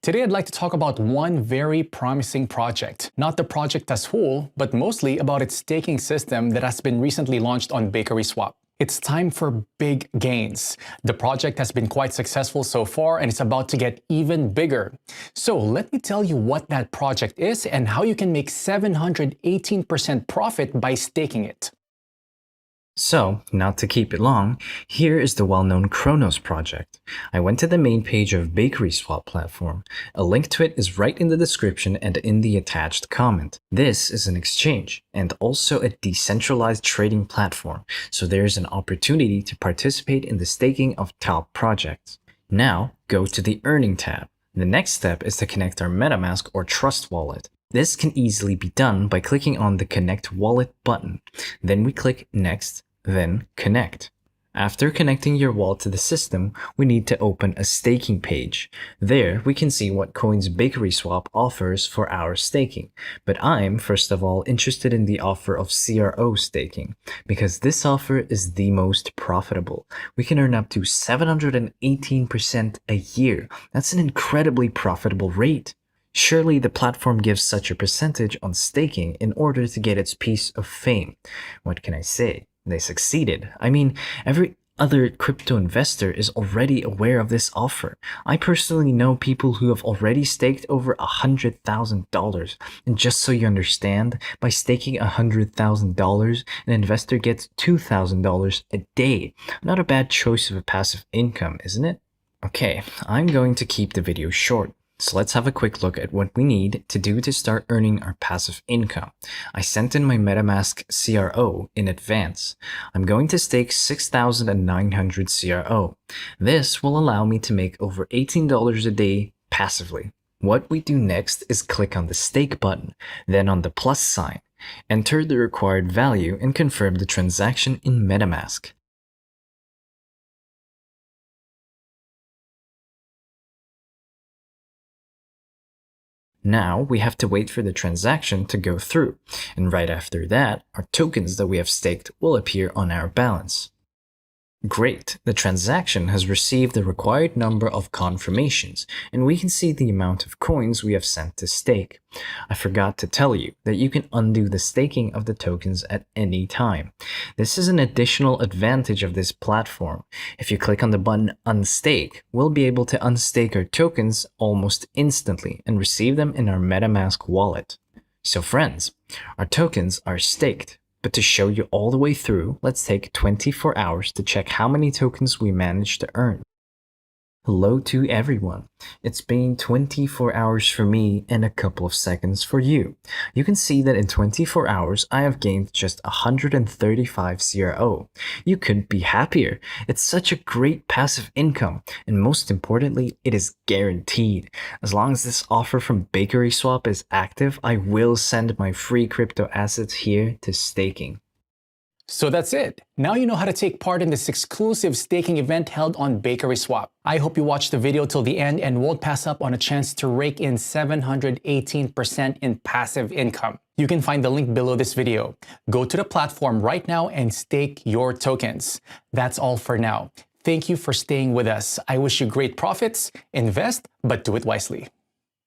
Today, I'd like to talk about one very promising project. Not the project as whole, but mostly about its staking system that has been recently launched on BakerySwap. It's time for big gains. The project has been quite successful so far, and it's about to get even bigger. So let me tell you what that project is and how you can make 718% profit by staking it. So, not to keep it long, here is the well-known Cronos project. I went to the main page of BakerySwap platform. A link to it is right in the description and in the attached comment. This is an exchange and also a decentralized trading platform, so there is an opportunity to participate in the staking of top projects. Now, go to the Earning tab. The next step is to connect our MetaMask or Trust wallet. This can easily be done by clicking on the Connect Wallet button. Then we click Next, then Connect. After connecting your wallet to the system, we need to open a staking page. There, we can see what coins BakerySwap offers for our staking. But I'm, first of all, interested in the offer of CRO staking, because this offer is the most profitable. We can earn up to 718% a year. That's an incredibly profitable rate. Surely the platform gives such a percentage on staking in order to get its piece of fame. What can I say? They succeeded. I mean, every other crypto investor is already aware of this offer. I personally know people who have already staked over $100,000. And just so you understand, by staking $100,000, an investor gets $2,000 a day. Not a bad choice of a passive income, isn't it? Okay, I'm going to keep the video short. So let's have a quick look at what we need to do to start earning our passive income. I sent in my MetaMask CRO in advance. I'm going to stake 6,900 CRO. This will allow me to make over $18 a day passively. What we do next is click on the stake button, then on the plus sign. Enter the required value and confirm the transaction in MetaMask. Now we have to wait for the transaction to go through, and right after that, our tokens that we have staked will appear on our balance. Great, the transaction has received the required number of confirmations, and we can see the amount of coins we have sent to stake. I forgot to tell you that you can undo the staking of the tokens at any time. This is an additional advantage of this platform. If you click on the button Unstake, we'll be able to unstake our tokens almost instantly and receive them in our MetaMask wallet. So friends, our tokens are staked. But to show you all the way through, let's take 24 hours to check how many tokens we managed to earn. Hello to everyone. It's been 24 hours for me and a couple of seconds for you. You can see that in 24 hours, I have gained just 135 CRO. You couldn't be happier. It's such a great passive income, and most importantly, it is guaranteed. As long as this offer from BakerySwap is active, I will send my free crypto assets here to staking. So that's it. Now you know how to take part in this exclusive staking event held on BakerySwap. I hope you watched the video till the end and won't pass up on a chance to rake in 718% in passive income. You can find the link below this video. Go to the platform right now and stake your tokens. That's all for now. Thank you for staying with us. I wish you great profits. Invest, but do it wisely.